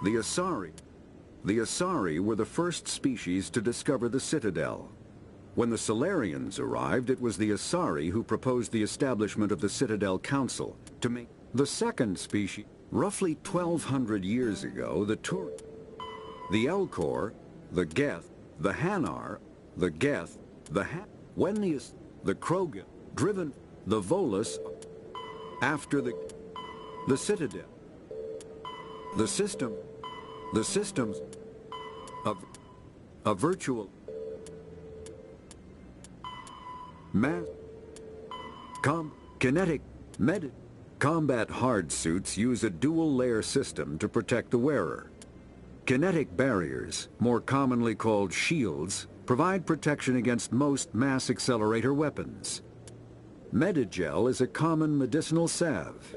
The Asari. The Asari were the first species to discover the Citadel. When the Solarians arrived, it was the Asari who proposed the establishment of the Citadel Council to make the second species. Roughly 1,200 years ago, the the Elcor, the Geth, the Hanar, the Geth, when the Krogan, driven, the Volus, after the Citadel, the systems of a virtual kinetic combat hard suits use a dual-layer system to protect the wearer. Kinetic barriers, more commonly called shields, provide protection against most mass accelerator weapons. Medigel is a common medicinal salve.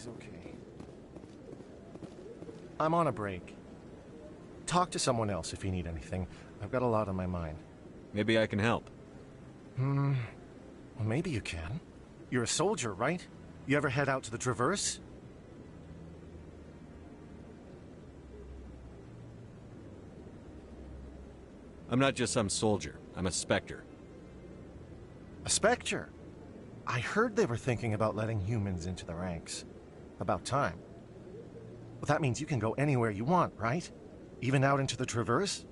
Okay. I'm on a break. Talk to someone else if you need anything. I've got a lot on my mind. Maybe I can help. Well, maybe you can. You're a soldier, right? You ever head out to the Traverse? I'm not just some soldier. I'm a Spectre. A Spectre? I heard they were thinking about letting humans into the ranks. About time. Well, that means you can go anywhere you want, right? Even out into the Traverse?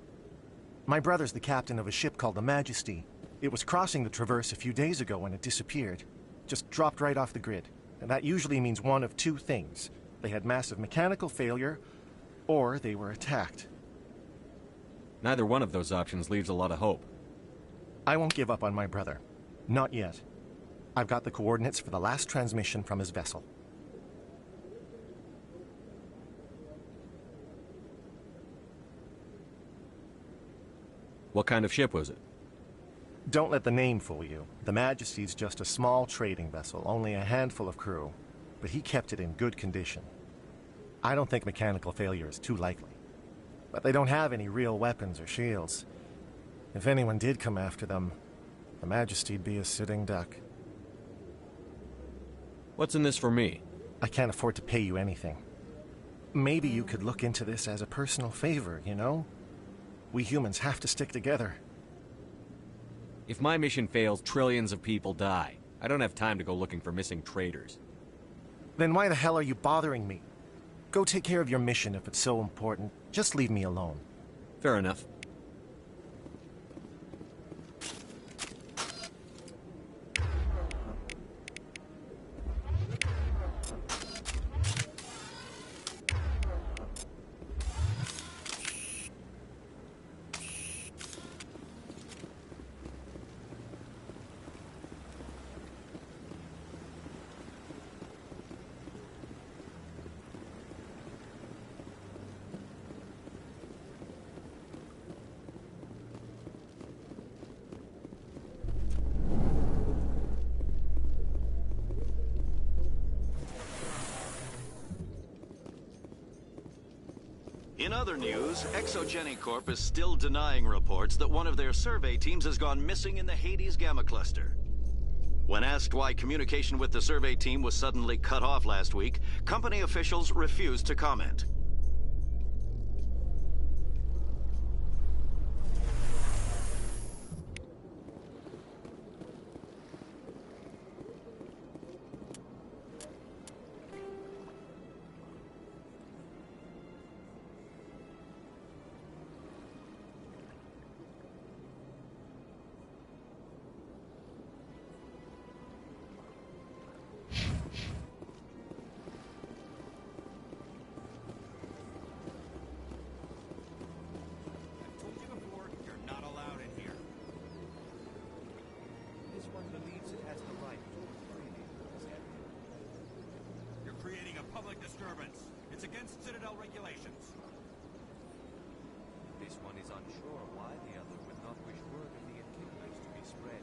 My brother's the captain of a ship called the Majesty. It was crossing the Traverse a few days ago when it disappeared. Just dropped right off the grid. And that usually means one of two things. They had massive mechanical failure, or they were attacked. Neither one of those options leaves a lot of hope. I won't give up on my brother. Not yet. I've got the coordinates for the last transmission from his vessel. What kind of ship was it? Don't let the name fool you. The Majesty's just a small trading vessel, only a handful of crew. But he kept it in good condition. I don't think mechanical failure is too likely. But they don't have any real weapons or shields. If anyone did come after them, the Majesty'd be a sitting duck. What's in this for me? I can't afford to pay you anything. Maybe you could look into this as a personal favor, you know? We humans have to stick together. If my mission fails, trillions of people die. I don't have time to go looking for missing traitors. Then why the hell are you bothering me? Go take care of your mission if it's so important. Just leave me alone. Fair enough. In other news, Exogeny Corp is still denying reports that one of their survey teams has gone missing in the Hades Gamma Cluster. When asked why communication with the survey team was suddenly cut off last week, company officials refused to comment. Disturbance. It's against Citadel regulations. This one is unsure why the other would not wish word of the Enkindlers to be spread.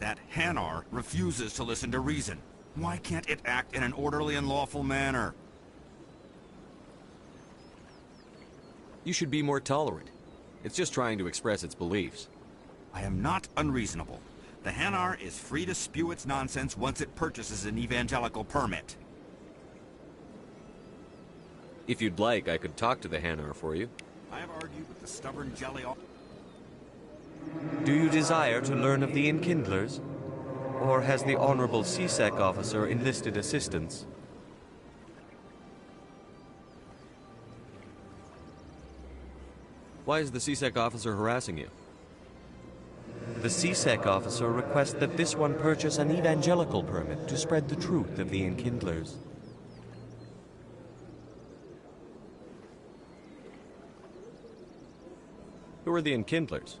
That Hanar refuses to listen to reason. Why can't it act in an orderly and lawful manner? You should be more tolerant. It's just trying to express its beliefs. I am not unreasonable. The Hanar is free to spew its nonsense once it purchases an evangelical permit. If you'd like, I could talk to the Hanar for you. I have argued with the stubborn jelly all... Do you desire to learn of the Enkindlers? Or has the Honorable CSEC officer enlisted assistance? Why is the CSEC officer harassing you? The CSEC officer requests that this one purchase an evangelical permit to spread the truth of the Enkindlers. Who are the Enkindlers?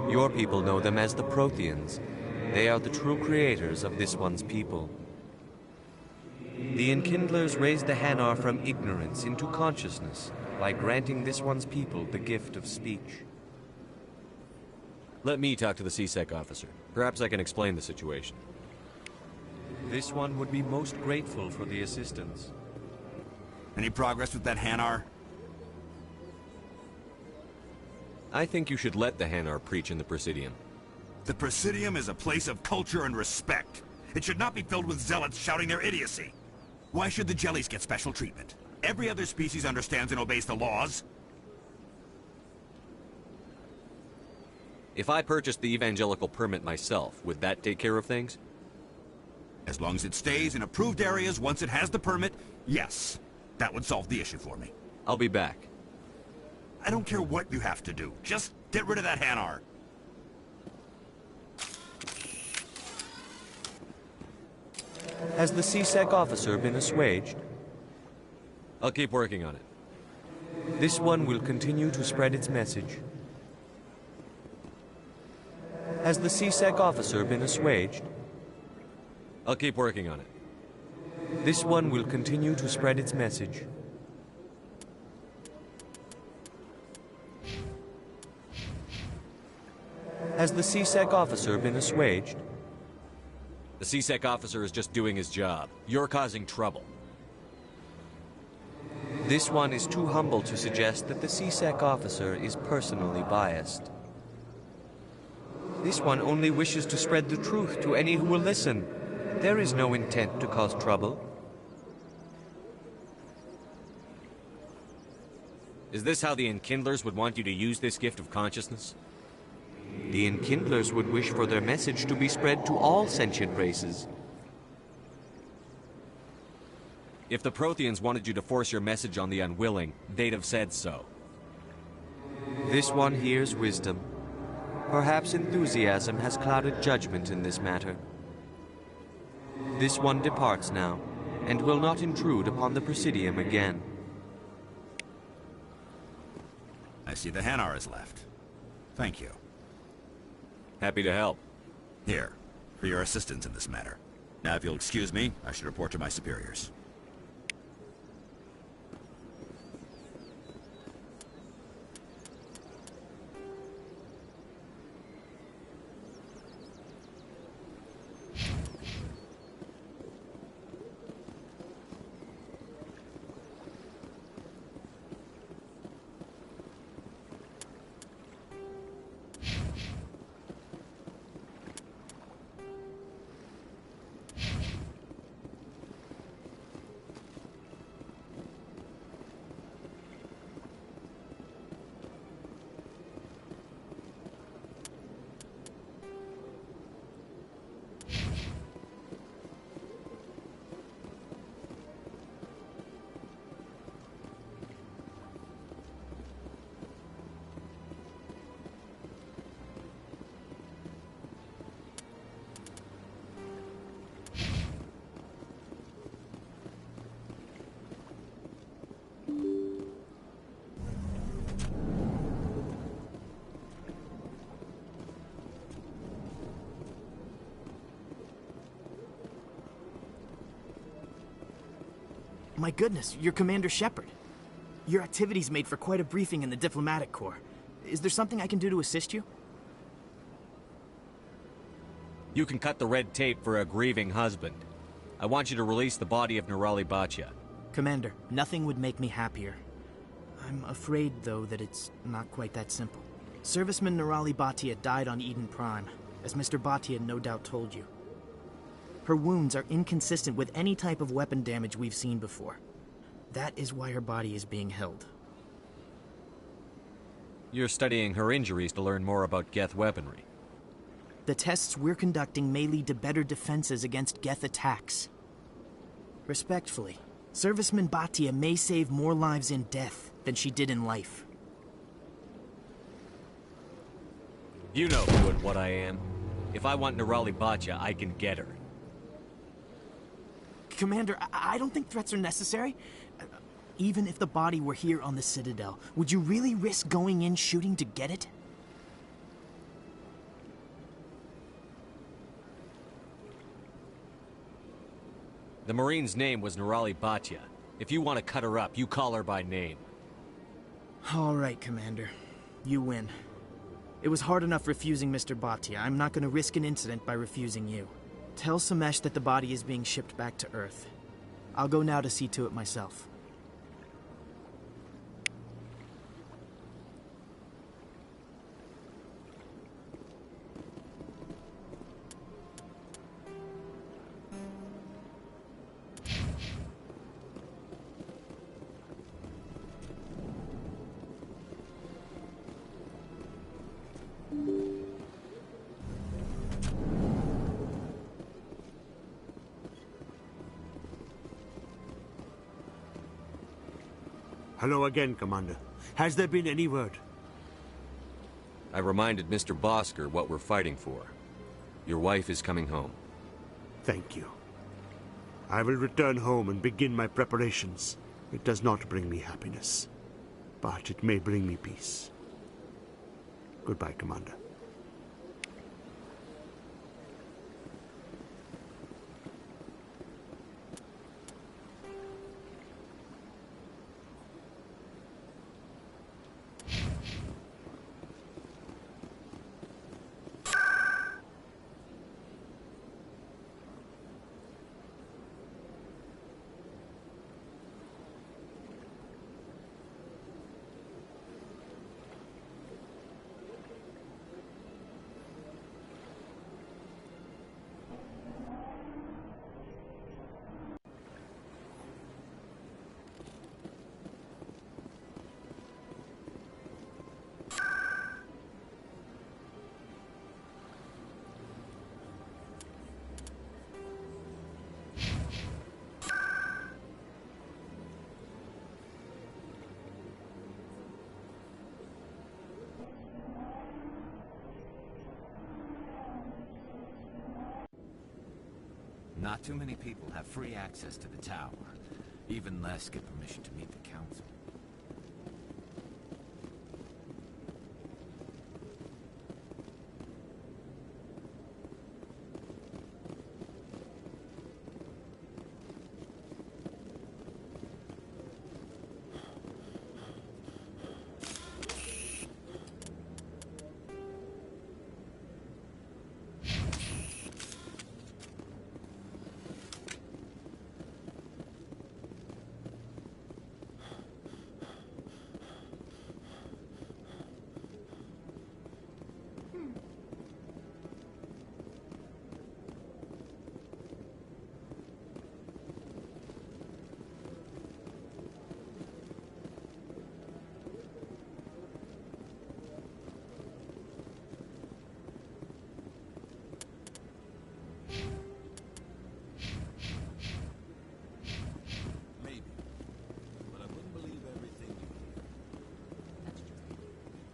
Your people know them as the Protheans. They are the true creators of this one's people. The Enkindlers raised the Hanar from ignorance into consciousness by granting this one's people the gift of speech. Let me talk to the CSEC officer. Perhaps I can explain the situation. This one would be most grateful for the assistance. Any progress with that Hanar? I think you should let the Hanar preach in the Presidium. The Presidium is a place of culture and respect. It should not be filled with zealots shouting their idiocy. Why should the jellies get special treatment? Every other species understands and obeys the laws. If I purchased the evangelical permit myself, would that take care of things? As long as it stays in approved areas once it has the permit, yes. That would solve the issue for me. I'll be back. I don't care what you have to do. Just get rid of that Hanar. Has the C-Sec officer been assuaged? I'll keep working on it. This one will continue to spread its message. Has the C-Sec officer been assuaged? I'll keep working on it. This one will continue to spread its message. Has the C-Sec officer been assuaged? The C-Sec officer is just doing his job. You're causing trouble. This one is too humble to suggest that the C-Sec officer is personally biased. This one only wishes to spread the truth to any who will listen. There is no intent to cause trouble. Is this how the Enkindlers would want you to use this gift of consciousness? The Enkindlers would wish for their message to be spread to all sentient races. If the Protheans wanted you to force your message on the unwilling, they'd have said so. This one hears wisdom. Perhaps enthusiasm has clouded judgment in this matter. This one departs now, and will not intrude upon the Presidium again. I see the Hanar is left. Thank you. Happy to help. Here, for your assistance in this matter. Now, if you'll excuse me, I should report to my superiors. My goodness, you're Commander Shepard. Your activities made for quite a briefing in the Diplomatic Corps. Is there something I can do to assist you? You can cut the red tape for a grieving husband. I want you to release the body of Nirali Bachya. Commander, nothing would make me happier. I'm afraid, though, that it's not quite that simple. Serviceman Nirali Bachya died on Eden Prime, as Mr. Bachya no doubt told you. Her wounds are inconsistent with any type of weapon damage we've seen before. That is why her body is being held. You're studying her injuries to learn more about Geth weaponry. The tests we're conducting may lead to better defenses against Geth attacks. Respectfully, Serviceman Bachya may save more lives in death than she did in life. You know who and what I am. If I want Nirali Bachya, I can get her. Commander, I don't think threats are necessary. Even if the body were here on the Citadel, would you really risk going in shooting to get it? The Marine's name was Nirali Bachya. If you want to cut her up, you call her by name. All right, Commander. You win. It was hard enough refusing Mr. Bachya. I'm not going to risk an incident by refusing you. Tell Samesh that the body is being shipped back to Earth. I'll go now to see to it myself. Hello again, Commander. Has there been any word? I reminded Mr. Bosker what we're fighting for. Your wife is coming home. Thank you. I will return home and begin my preparations. It does not bring me happiness, but it may bring me peace. Goodbye, Commander. Not too many people have free access to the tower. Even less get permission to meet the council.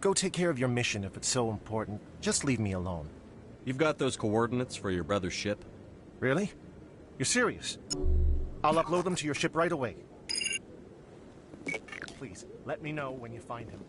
Go take care of your mission if it's so important. Just leave me alone. You've got those coordinates for your brother's ship? Really? You're serious? I'll upload them to your ship right away. Please, let me know when you find him.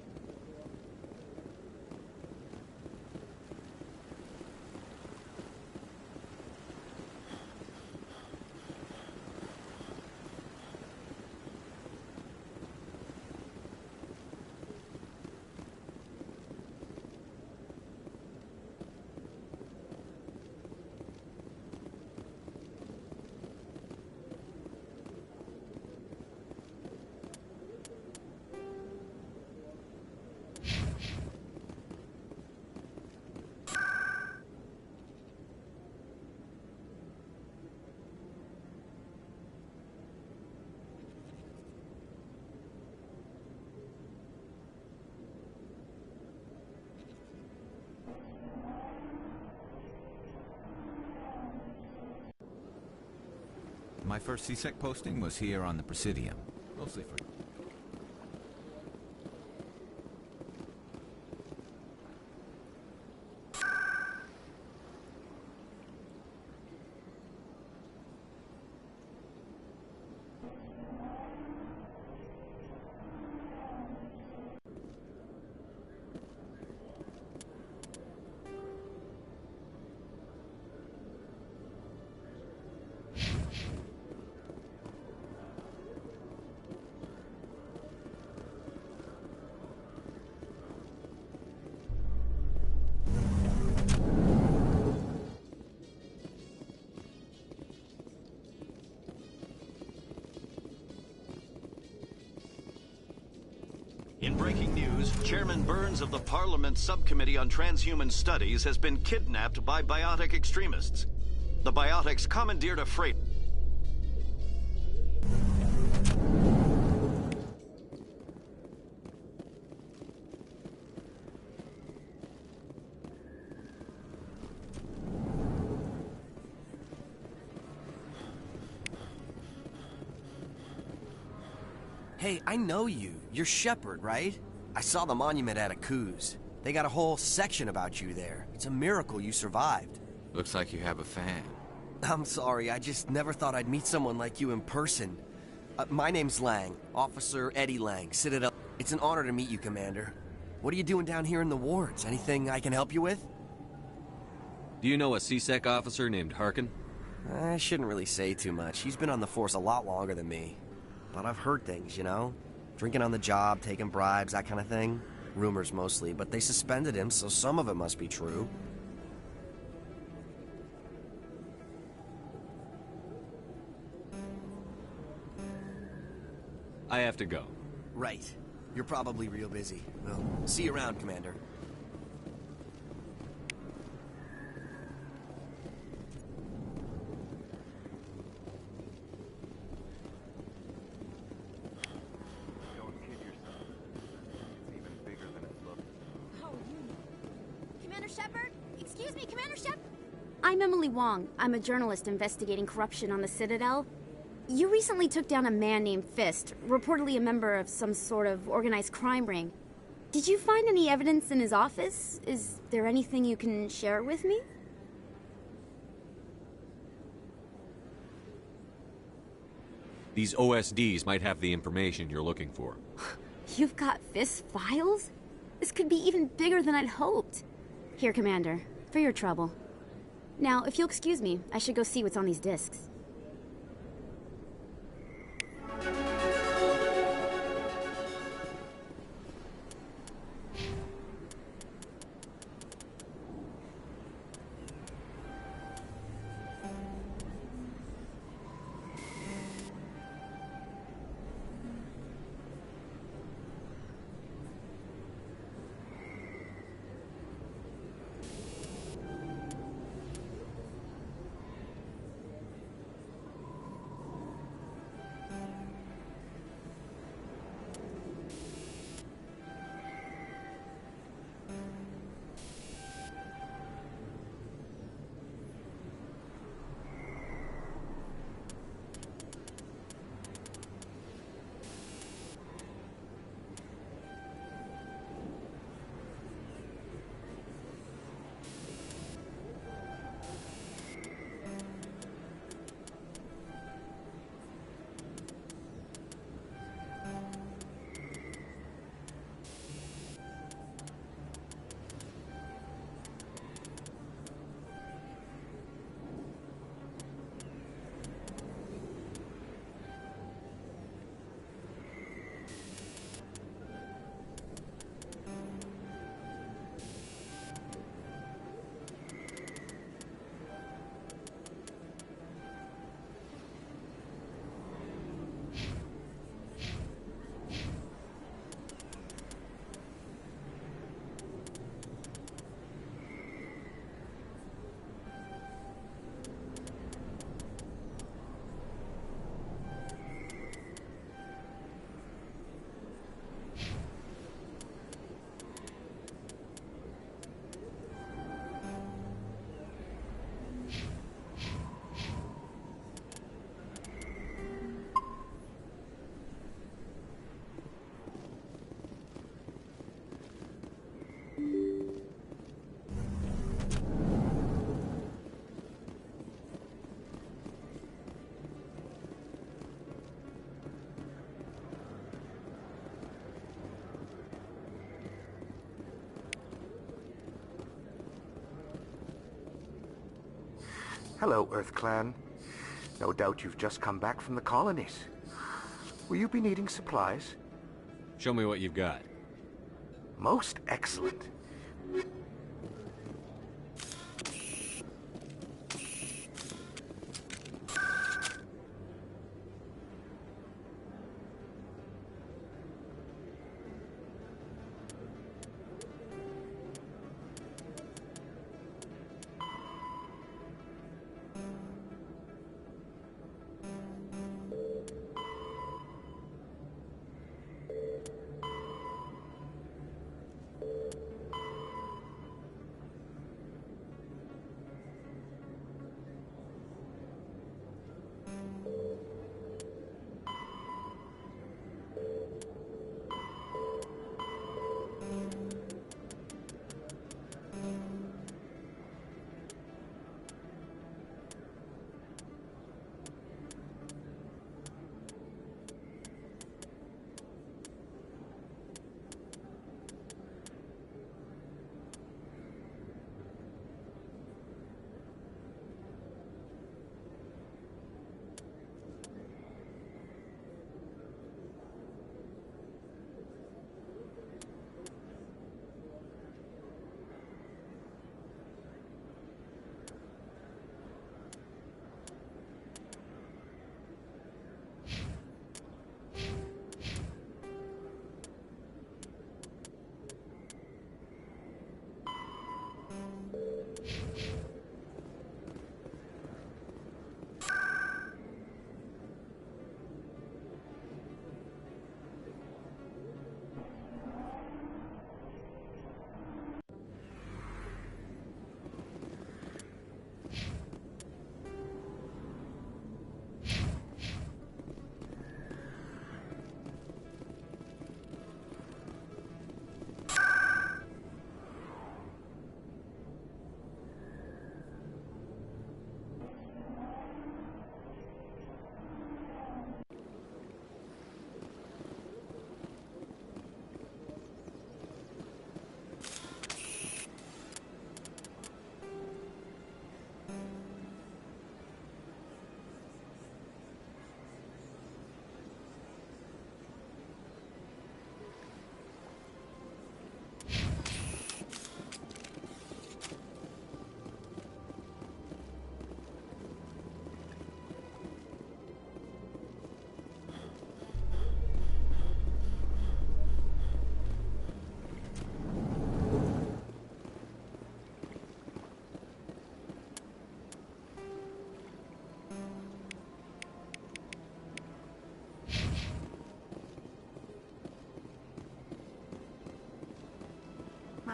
My first CSEC posting was here on the Presidium. Mostly for... In breaking news, Chairman Burns of the Parliament Subcommittee on Transhuman Studies has been kidnapped by biotic extremists. The biotics commandeered a freight. Hey, I know you. You're Shepard, right? I saw the monument at Akuz. They got a whole section about you there. It's a miracle you survived. Looks like you have a fan. I'm sorry, I just never thought I'd meet someone like you in person. My name's Lang, Officer Eddie Lang, Citadel. It's an honor to meet you, Commander. What are you doing down here in the wards? Anything I can help you with? Do you know a CSEC officer named Harkin? I shouldn't really say too much. He's been on the force a lot longer than me. But I've heard things, you know? Drinking on the job, taking bribes, that kind of thing. Rumors mostly, but they suspended him, so some of it must be true. I have to go. Right. You're probably real busy. Well, see you around, Commander. Commander Shepard? Excuse me, Commander Shepard? I'm Emily Wong. I'm a journalist investigating corruption on the Citadel. You recently took down a man named Fist, reportedly a member of some sort of organized crime ring. Did you find any evidence in his office? Is there anything you can share with me? These OSDs might have the information you're looking for. You've got Fist's files? This could be even bigger than I'd hoped. Here, Commander, for your trouble. Now, if you'll excuse me, I should go see what's on these discs. Hello, Earth Clan. No doubt you've just come back from the colonies. Will you be needing supplies? Show me what you've got. Most excellent.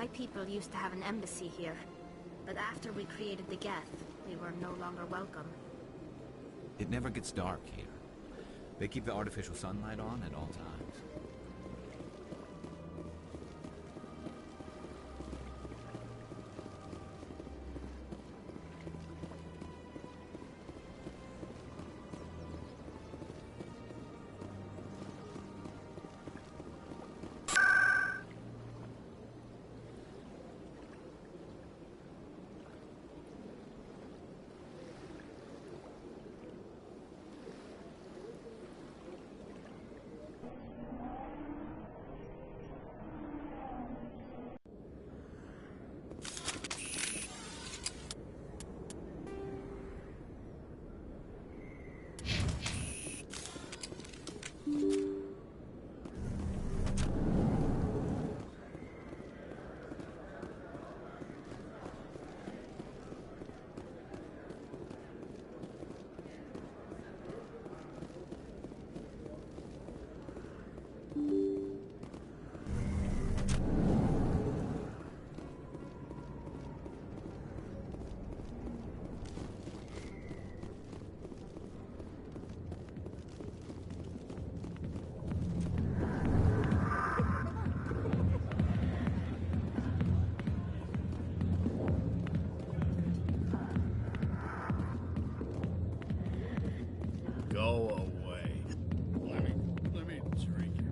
My people used to have an embassy here, but after we created the Geth, we were no longer welcome. It never gets dark here. They keep the artificial sunlight on at all times. Go away. Let me drink it.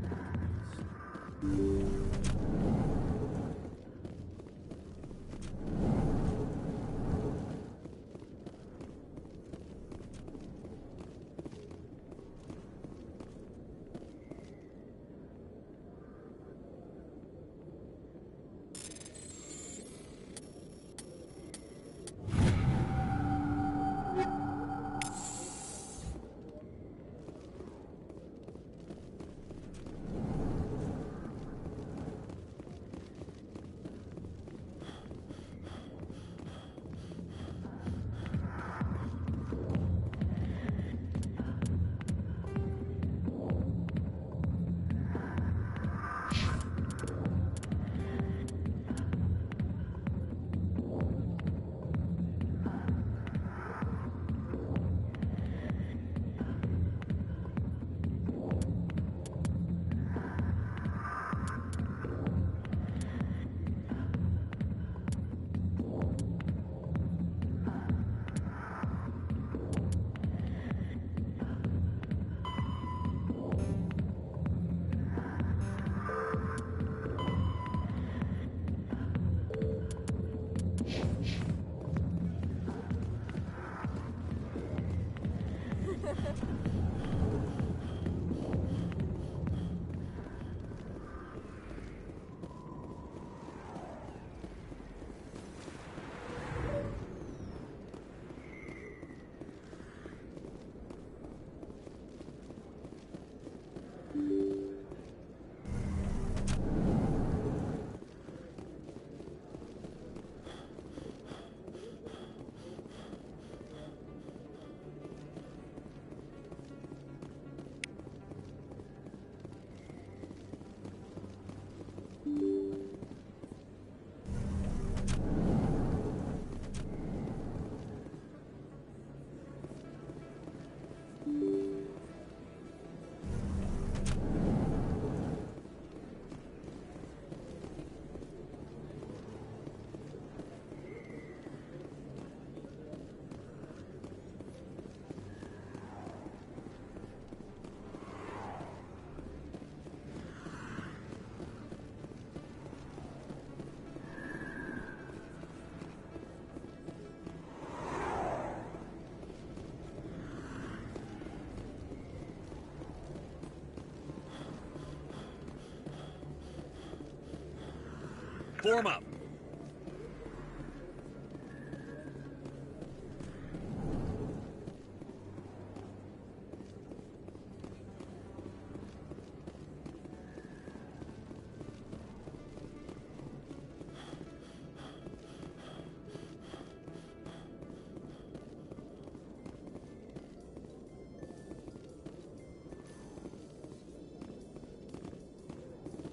Form up.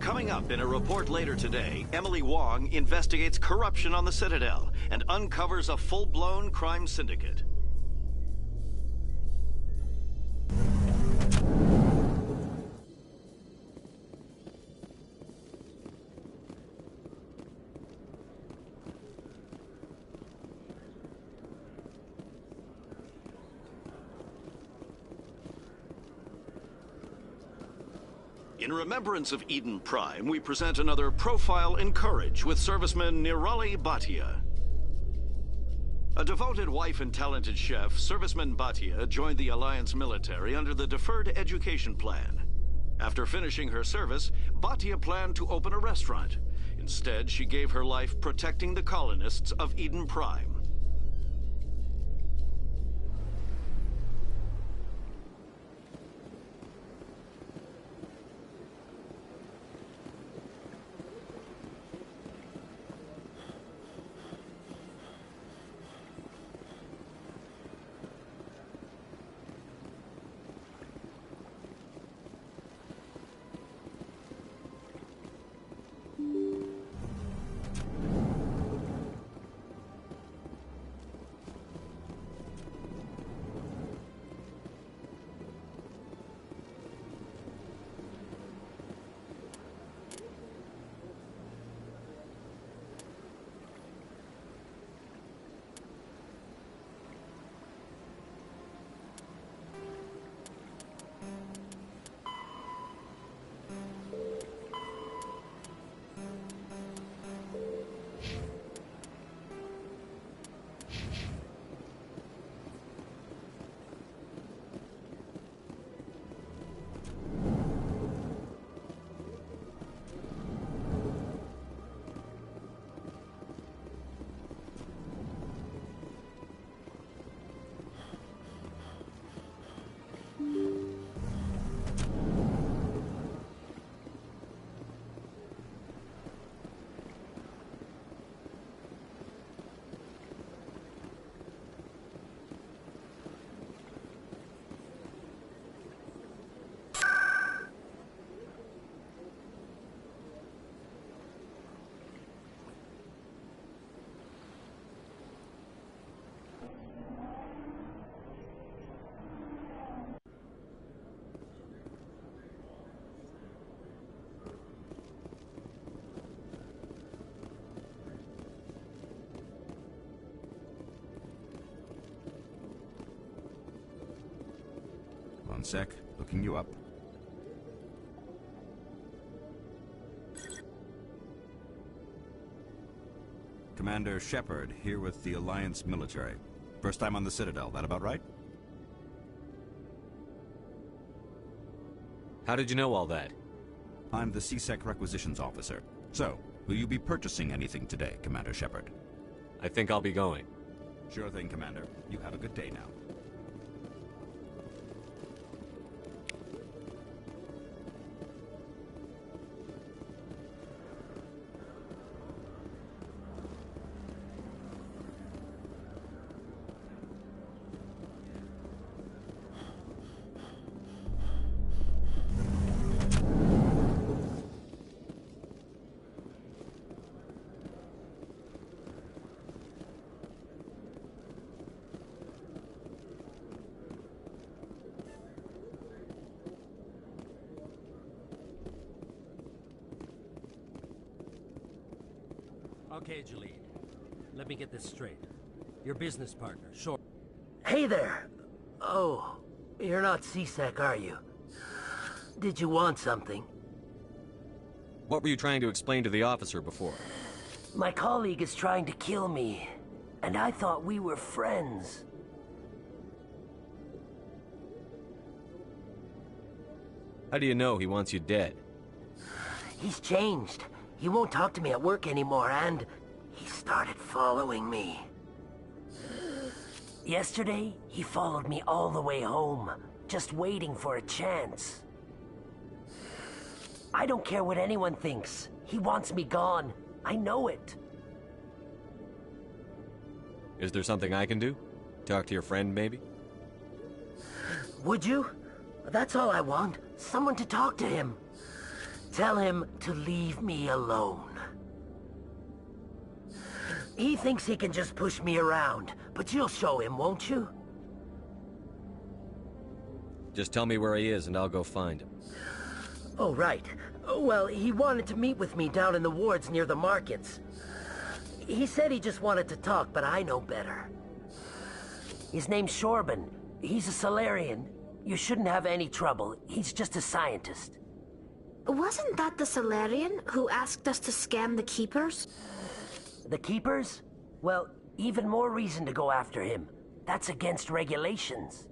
Coming up in a report later today, Emily Wong investigates corruption on the Citadel and uncovers a full-blown crime syndicate. In remembrance of Eden Prime, we present another Profile in Courage with serviceman Nirali Bhatia. A devoted wife and talented chef, Serviceman Bhatia joined the Alliance military under the Deferred Education Plan. After finishing her service, Bhatia planned to open a restaurant. Instead, she gave her life protecting the colonists of Eden Prime. One sec, looking you up. Commander Shepard, here with the Alliance military. First time on the Citadel, that about right? How did you know all that? I'm the CSEC requisitions officer. So, will you be purchasing anything today, Commander Shepard? I think I'll be going. Sure thing, Commander. You have a good day now. Okay, Jalid. Let me get this straight. Your business partner, Short. Hey there! Oh, you're not CSEC, are you? Did you want something? What were you trying to explain to the officer before? My colleague is trying to kill me, and I thought we were friends. How do you know he wants you dead? He's changed. He won't talk to me at work anymore, and he started following me. Yesterday, he followed me all the way home, just waiting for a chance. I don't care what anyone thinks. He wants me gone. I know it. Is there something I can do? Talk to your friend, maybe? Would you? That's all I want. Someone to talk to him. Tell him to leave me alone. He thinks he can just push me around, but you'll show him, won't you? Just tell me where he is and I'll go find him. Oh, right. Well, he wanted to meet with me down in the wards near the markets. He said he just wanted to talk, but I know better. His name's Shorban. He's a Salarian. You shouldn't have any trouble. He's just a scientist. Wasn't that the Salarian who asked us to scam the Keepers? The Keepers? Well, even more reason to go after him. That's against regulations.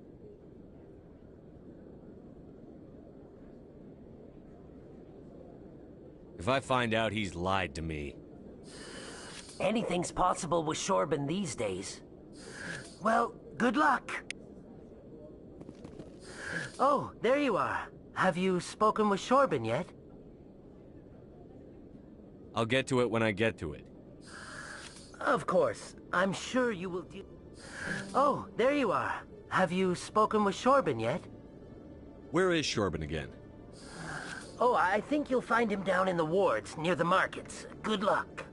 If I find out he's lied to me... Anything's possible with Shorban these days. Well, good luck. Oh, there you are. Have you spoken with Shorban yet? I'll get to it when I get to it. Of course. I'm sure you will do... Oh, there you are. Have you spoken with Shorban yet? Where is Shorban again? Oh, I think you'll find him down in the wards, near the markets. Good luck.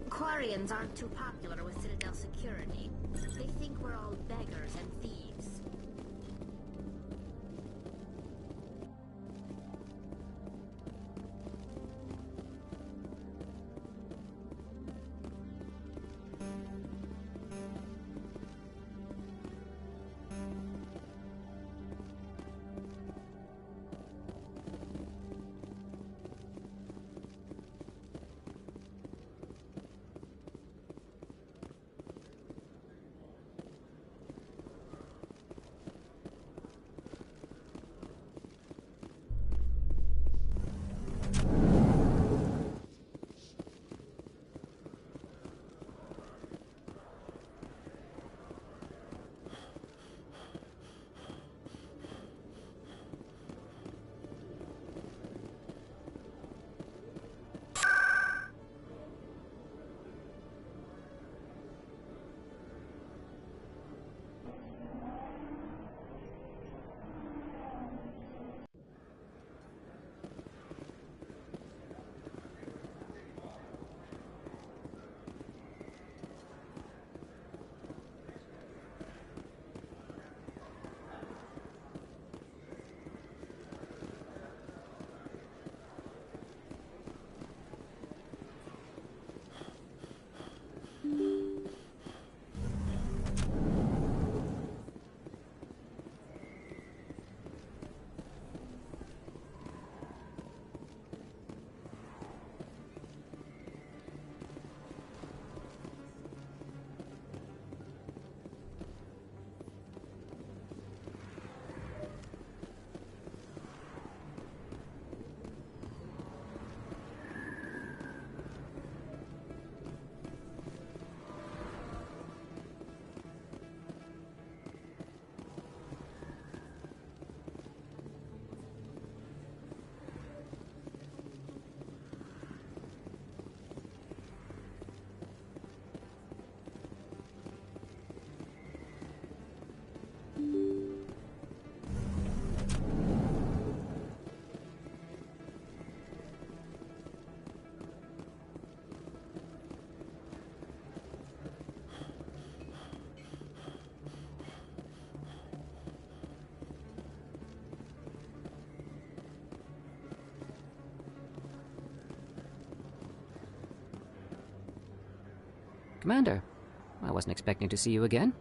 Quarians aren't too popular with Citadel security. They think we're all beggars and thieves. Commander, I wasn't expecting to see you again.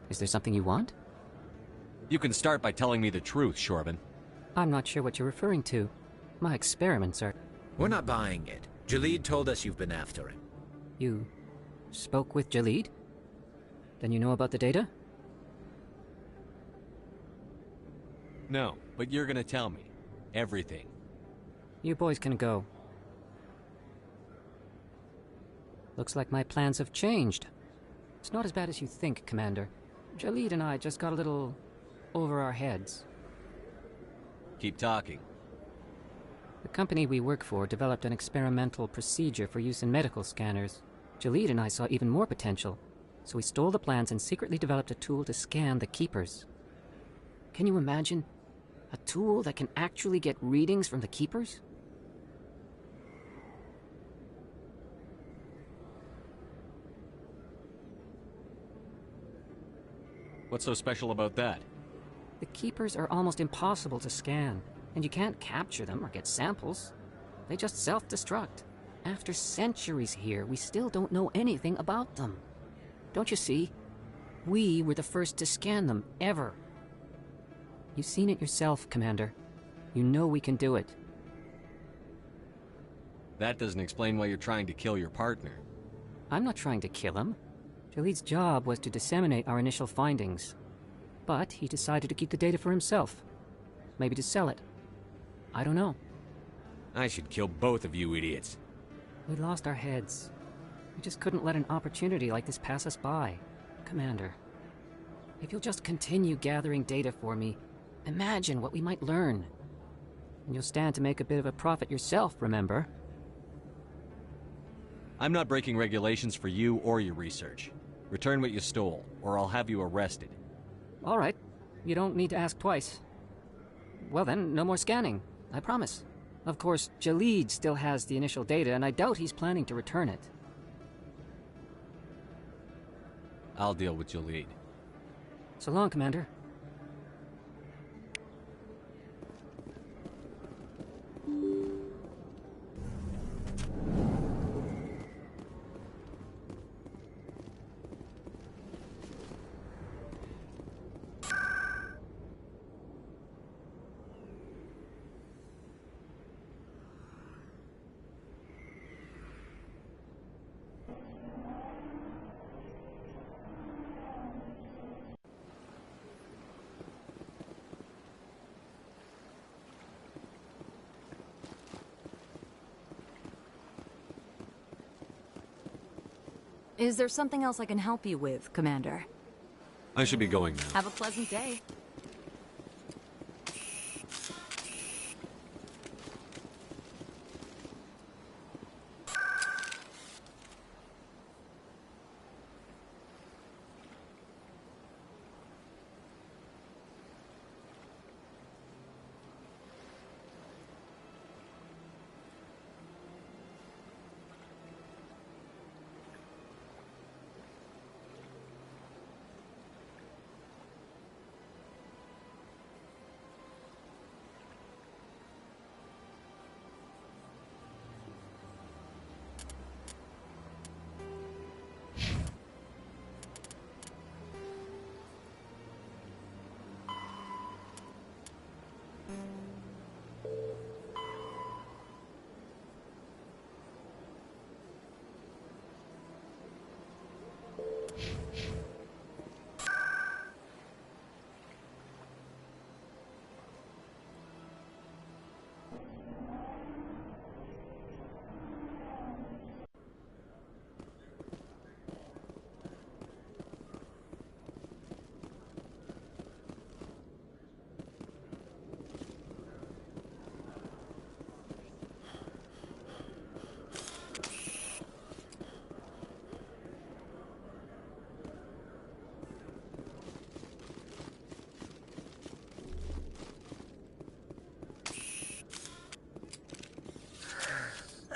Is there something you want? You can start by telling me the truth, Shorban. I'm not sure what you're referring to. My experiments are... We're not buying it. Jaleed told us you've been after him. You spoke with Jaleed? Then you know about the data? No, but you're gonna tell me. Everything. You boys can go. Looks like my plans have changed. It's not as bad as you think, Commander. Jalid and I just got a little over our heads. Keep talking. The company we work for developed an experimental procedure for use in medical scanners. Jalid and I saw even more potential, so we stole the plans and secretly developed a tool to scan the Keepers. Can you imagine? A tool that can actually get readings from the Keepers? What's so special about that? The Keepers are almost impossible to scan, and you can't capture them or get samples. They just self-destruct. After centuries here, we still don't know anything about them. Don't you see? We were the first to scan them, ever. You've seen it yourself, Commander. You know we can do it. That doesn't explain why you're trying to kill your partner. I'm not trying to kill him. Jalid's job was to disseminate our initial findings. But he decided to keep the data for himself. Maybe to sell it. I don't know. I should kill both of you idiots. We lost our heads. We just couldn't let an opportunity like this pass us by. Commander, if you'll just continue gathering data for me, imagine what we might learn. And you'll stand to make a bit of a profit yourself, remember? I'm not breaking regulations for you or your research. Return what you stole, or I'll have you arrested. All right. You don't need to ask twice. Well then, no more scanning. I promise. Of course, Jalid still has the initial data, and I doubt he's planning to return it. I'll deal with Jalid. So long, Commander. Is there something else I can help you with, Commander? I should be going now. Have a pleasant day.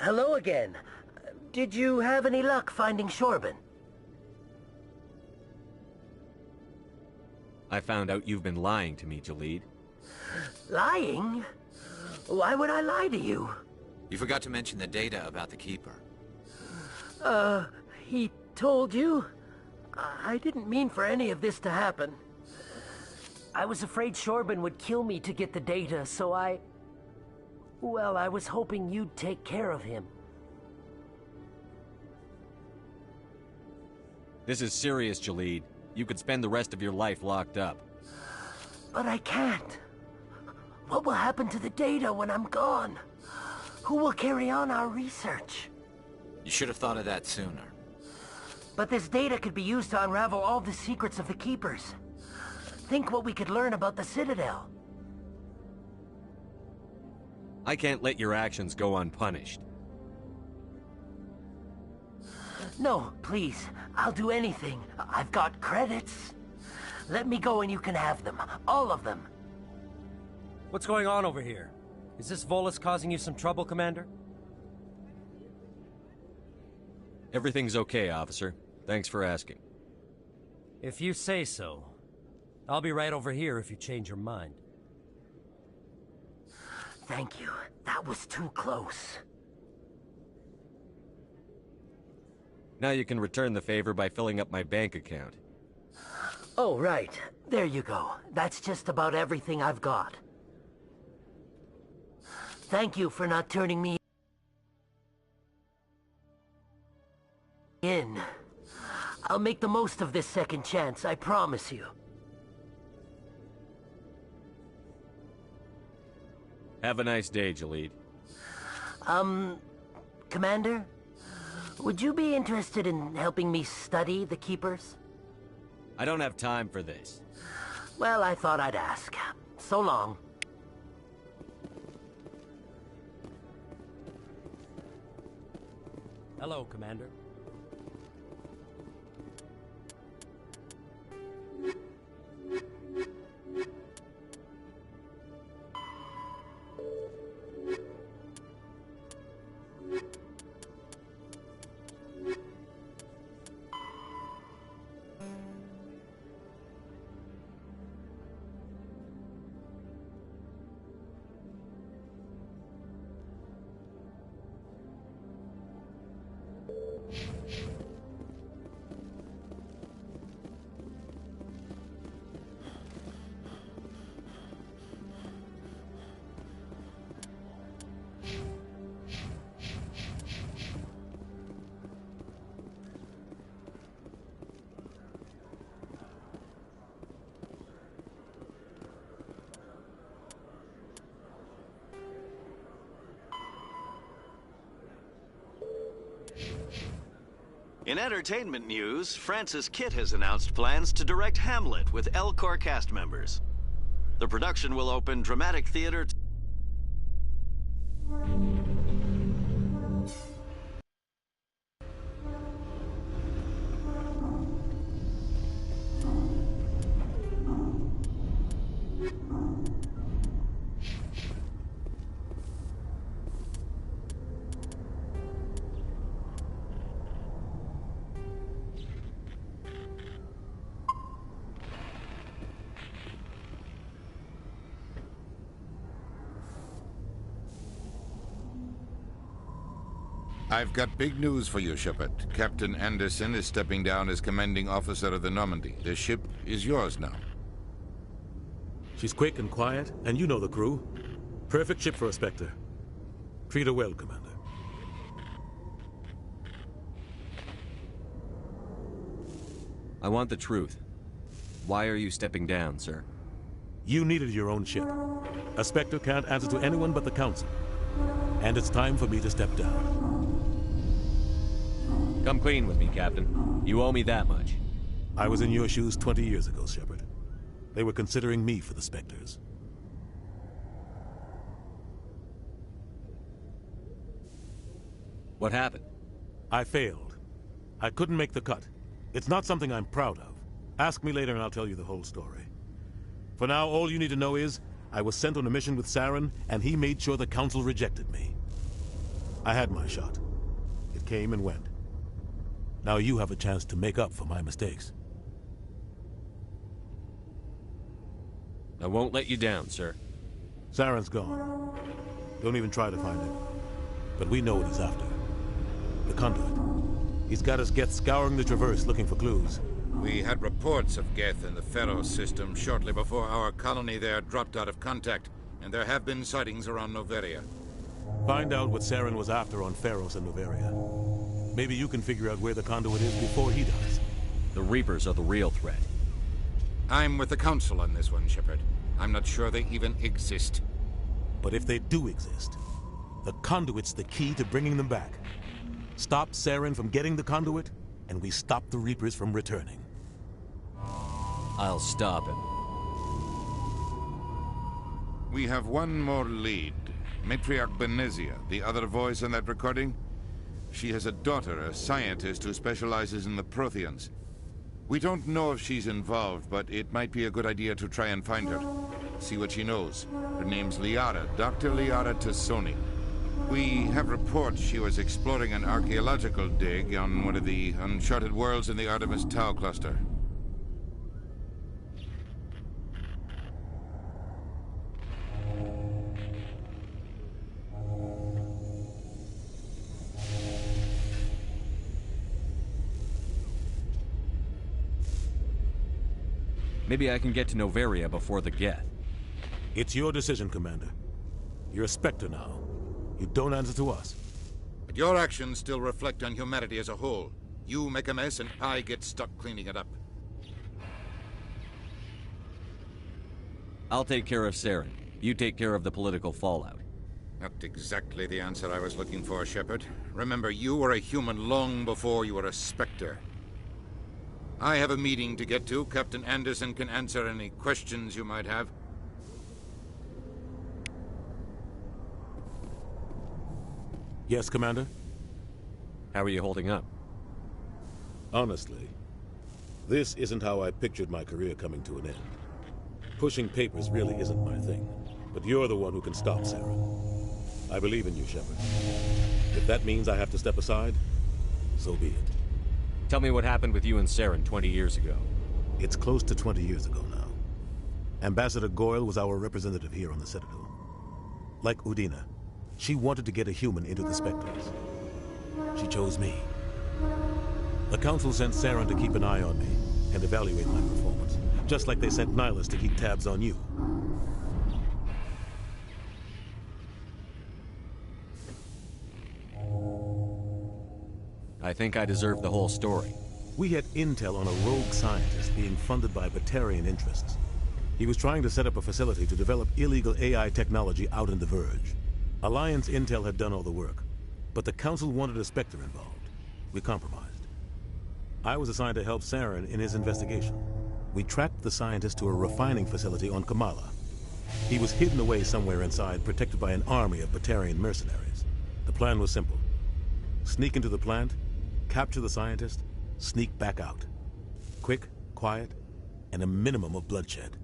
Hello again. Did you have any luck finding Shorben? I found out you've been lying to me, Jalid. Lying? Why would I lie to you? You forgot to mention the data about the Keeper. He told you? I didn't mean for any of this to happen. I was afraid Shorben would kill me to get the data, so well, I was hoping you'd take care of him. This is serious, Jalid. You could spend the rest of your life locked up. But I can't. What will happen to the data when I'm gone? Who will carry on our research? You should have thought of that sooner. But this data could be used to unravel all the secrets of the Keepers. Think what we could learn about the Citadel. I can't let your actions go unpunished. No, please. I'll do anything. I've got credits. Let me go and you can have them. All of them. What's going on over here? Is this Volus causing you some trouble, Commander? Everything's okay, officer. Thanks for asking. If you say so. I'll be right over here if you change your mind. Thank you. That was too close. Now you can return the favor by filling up my bank account. Oh, right. There you go. That's just about everything I've got. Thank you for not turning me in. I'll make the most of this second chance, I promise you. Have a nice day, Jalid. Commander? Would you be interested in helping me study the Keepers? I don't have time for this. Well, I thought I'd ask. So long. Hello, Commander. In entertainment news, Francis Kitt has announced plans to direct Hamlet with Elcor cast members. The production will open Dramatic Theater. I've got big news for you, Shepard. Captain Anderson is stepping down as commanding officer of the Normandy. The ship is yours now. She's quick and quiet, and you know the crew. Perfect ship for a Spectre. Treat her well, Commander. I want the truth. Why are you stepping down, sir? You needed your own ship. A Spectre can't answer to anyone but the Council. And it's time for me to step down. Come clean with me, Captain. You owe me that much. I was in your shoes 20 years ago, Shepard. They were considering me for the Spectres. What happened? I failed. I couldn't make the cut. It's not something I'm proud of. Ask me later and I'll tell you the whole story. For now, all you need to know is, I was sent on a mission with Saren, and he made sure the Council rejected me. I had my shot. It came and went. Now you have a chance to make up for my mistakes. I won't let you down, sir. Saren's gone. Don't even try to find him. But we know what he's after. The Conduit. He's got us Geth scouring the Traverse looking for clues. We had reports of Geth in the Pharaoh system shortly before our colony there dropped out of contact, and there have been sightings around Noveria. Find out what Saren was after on Pharos and Noveria. Maybe you can figure out where the Conduit is before he does. The Reapers are the real threat. I'm with the Council on this one, Shepard. I'm not sure they even exist. But if they do exist, the conduit's the key to bringing them back. Stop Saren from getting the conduit, and we stop the Reapers from returning. I'll stop him. We have one more lead. Matriarch Benezia, the other voice in that recording. She has a daughter, a scientist who specializes in the Protheans. We don't know if she's involved, but it might be a good idea to try and find her. See what she knows. Her name's Liara, Dr. Liara Tassoni. We have reports she was exploring an archaeological dig on one of the uncharted worlds in the Artemis Tau cluster. Maybe I can get to Noveria before the Geth. It's your decision, Commander. You're a Spectre now. You don't answer to us. But your actions still reflect on humanity as a whole. You make a mess and I get stuck cleaning it up. I'll take care of Saren. You take care of the political fallout. Not exactly the answer I was looking for, Shepard. Remember, you were a human long before you were a Spectre. I have a meeting to get to. Captain Anderson can answer any questions you might have. Yes, Commander? How are you holding up? Honestly, this isn't how I pictured my career coming to an end. Pushing papers really isn't my thing, but you're the one who can stop Saren. I believe in you, Shepard. If that means I have to step aside, so be it. Tell me what happened with you and Saren 20 years ago. It's close to 20 years ago now. Ambassador Goyle was our representative here on the Citadel. Like Udina, she wanted to get a human into the Spectres. She chose me. The Council sent Saren to keep an eye on me and evaluate my performance, just like they sent Nihilus to keep tabs on you. I think I deserve the whole story. We had intel on a rogue scientist being funded by Batarian interests. He was trying to set up a facility to develop illegal AI technology out in the Verge. Alliance intel had done all the work, but the Council wanted a Spectre involved. We compromised. I was assigned to help Saren in his investigation. We tracked the scientist to a refining facility on Kamala. He was hidden away somewhere inside, protected by an army of Batarian mercenaries. The plan was simple. Sneak into the plant, capture the scientist, sneak back out. Quick, quiet, and a minimum of bloodshed.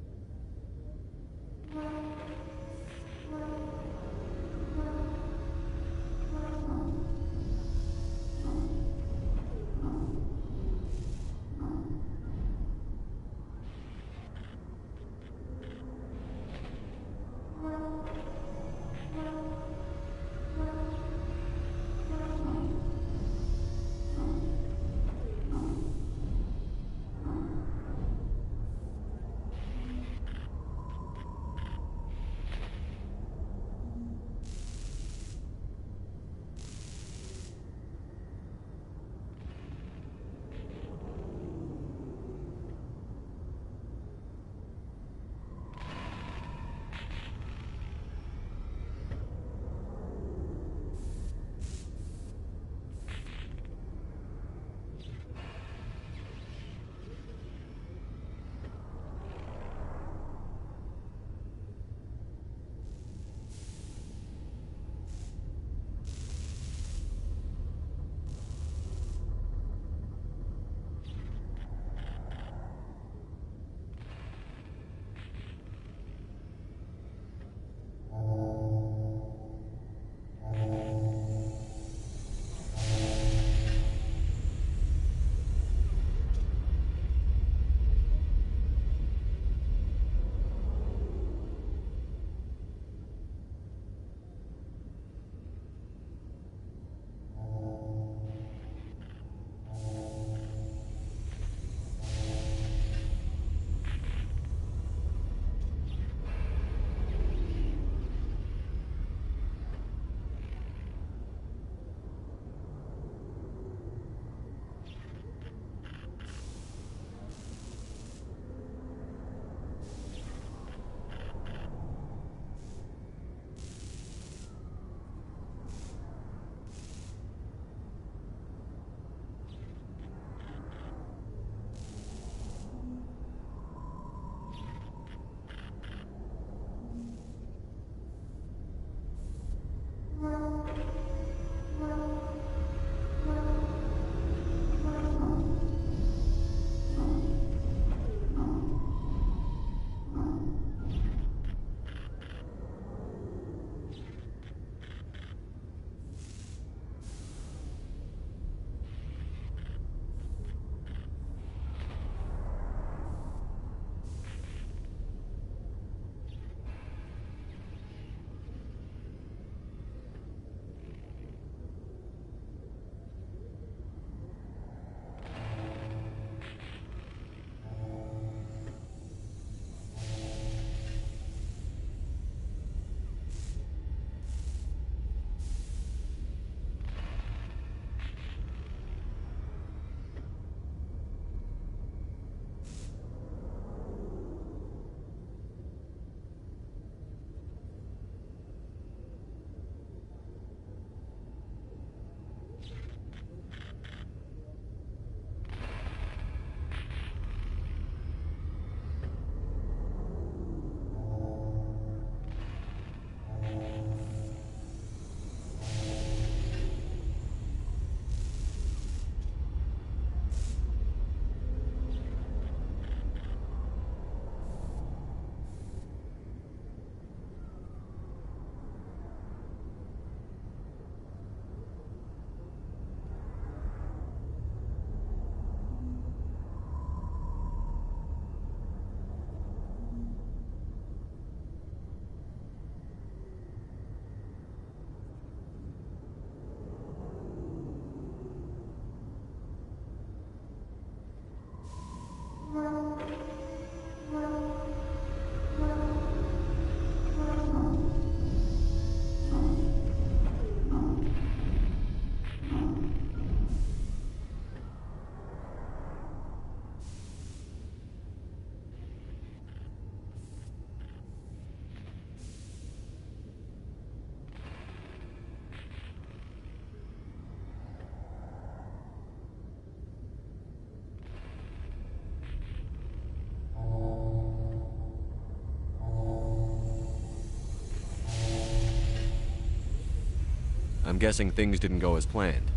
I'm guessing things didn't go as planned.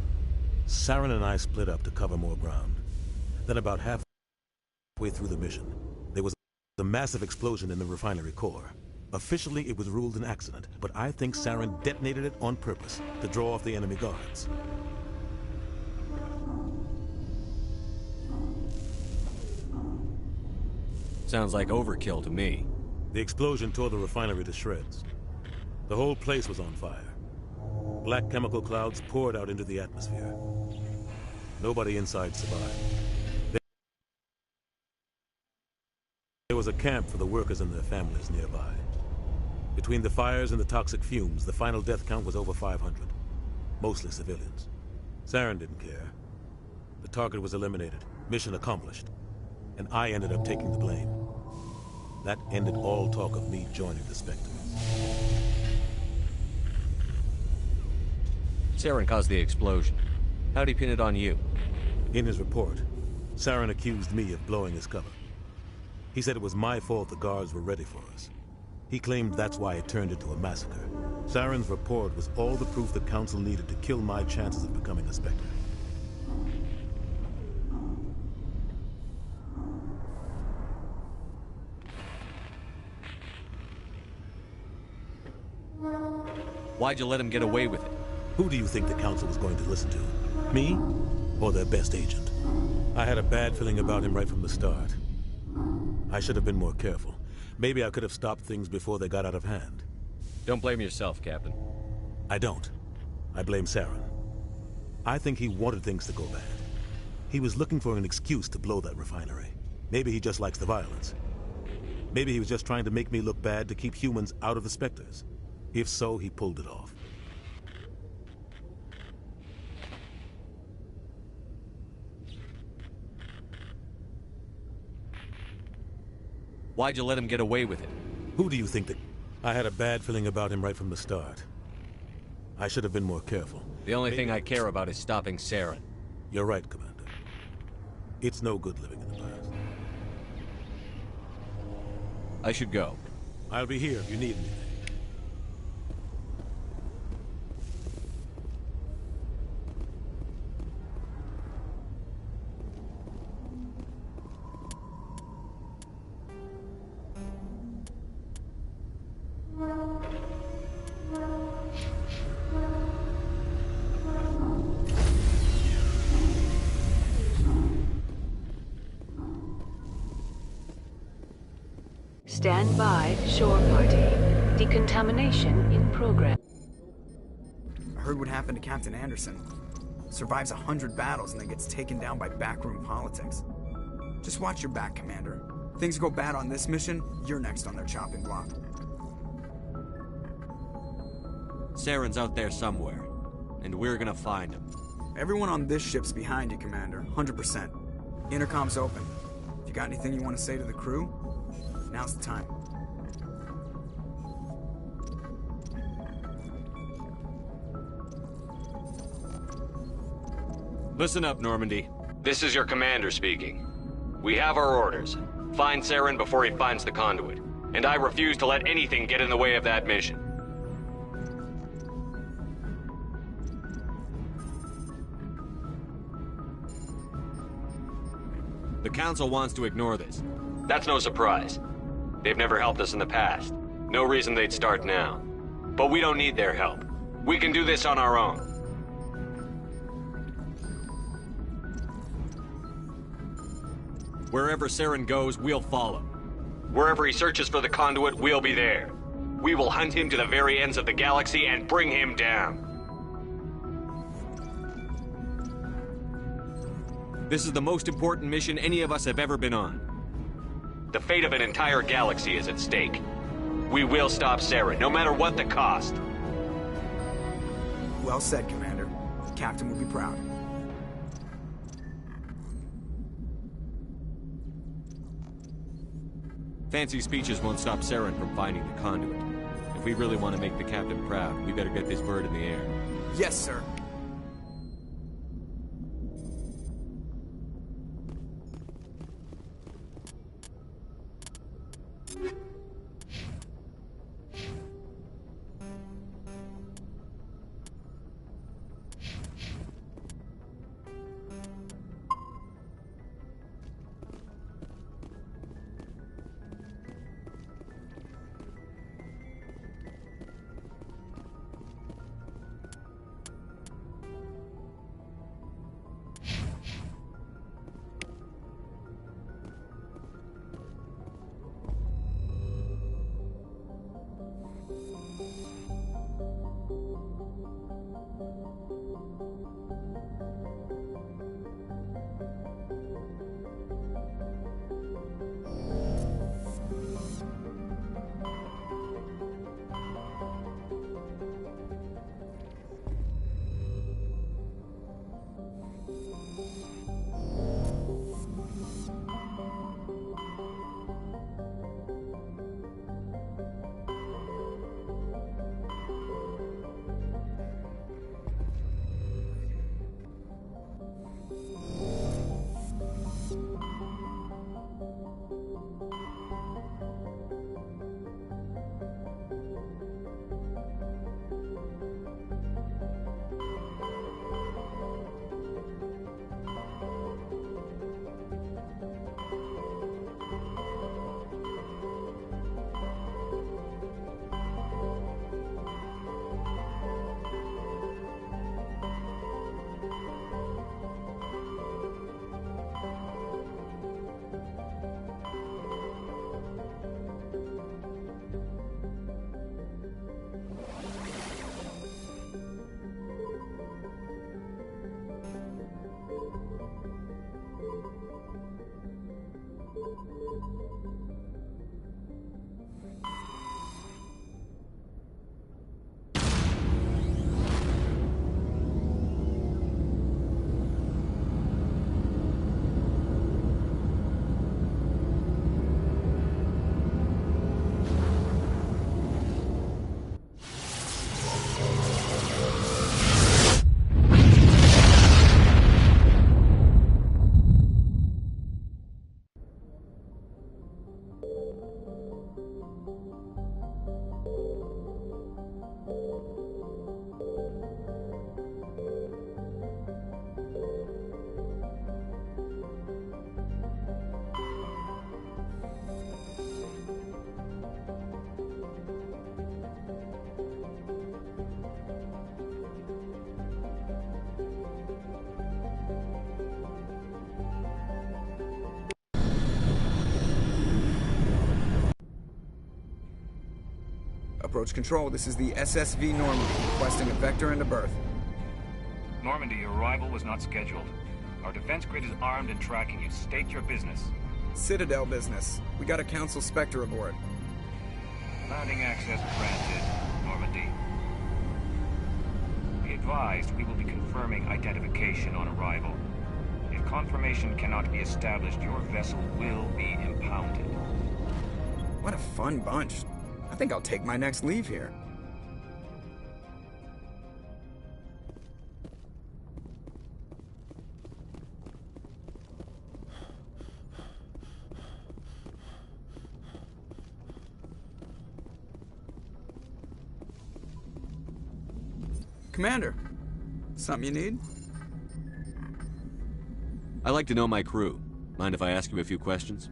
Saren and I split up to cover more ground. Then about halfway through the mission, there was a massive explosion in the refinery core. Officially, it was ruled an accident, but I think Saren detonated it on purpose to draw off the enemy guards. Sounds like overkill to me. The explosion tore the refinery to shreds. The whole place was on fire. Black chemical clouds poured out into the atmosphere. Nobody inside survived. There was a camp for the workers and their families nearby. Between the fires and the toxic fumes, the final death count was over 500. Mostly civilians. Saren didn't care. The target was eliminated, mission accomplished. And I ended up taking the blame. That ended all talk of me joining the Spectre. Saren caused the explosion. How'd he pin it on you? In his report, Saren accused me of blowing his cover. He said it was my fault the guards were ready for us. He claimed that's why it turned into a massacre. Saren's report was all the proof the Council needed to kill my chances of becoming a Spectre. Why'd you let him get away with it? Who do you think the Council was going to listen to? Me? Or their best agent? I had a bad feeling about him right from the start. I should have been more careful. Maybe I could have stopped things before they got out of hand. Don't blame yourself, Captain. I don't. I blame Saren. I think he wanted things to go bad. He was looking for an excuse to blow that refinery. Maybe he just likes the violence. Maybe he was just trying to make me look bad to keep humans out of the Spectres. If so, he pulled it off. Why'd you let him get away with it? Who do you think that... I had a bad feeling about him right from the start. I should have been more careful. The only thing I care about is stopping Saren. You're right, Commander. It's no good living in the past. I should go. I'll be here if you need me. Stand by, shore party. Decontamination in progress. I heard what happened to Captain Anderson. Survives 100 battles and then gets taken down by backroom politics. Just watch your back, Commander. Things go bad on this mission, you're next on their chopping block. Saren's out there somewhere, and we're gonna find him. Everyone on this ship's behind you, Commander. 100%. Intercom's open. If you got anything you want to say to the crew, now's the time. Listen up, Normandy. This is your commander speaking. We have our orders. Find Saren before he finds the conduit. And I refuse to let anything get in the way of that mission. The Council wants to ignore this. That's no surprise. They've never helped us in the past. No reason they'd start now. But we don't need their help. We can do this on our own. Wherever Saren goes, we'll follow. Wherever he searches for the conduit, we'll be there. We will hunt him to the very ends of the galaxy and bring him down. This is the most important mission any of us have ever been on. The fate of an entire galaxy is at stake. We will stop Saren, no matter what the cost. Well said, Commander. The Captain will be proud. Fancy speeches won't stop Saren from finding the conduit. If we really want to make the Captain proud, we better get this bird in the air. Yes, sir. Approach control, this is the SSV Normandy, requesting a vector and a berth. Normandy, your arrival was not scheduled. Our defense grid is armed and tracking you. State your business. Citadel business. We got a Council Spectre aboard. Landing access granted, Normandy. Be advised, we will be confirming identification on arrival. If confirmation cannot be established, your vessel will be impounded. What a fun bunch. I think I'll take my next leave here. Commander, something you need? I like to know my crew. Mind if I ask you a few questions?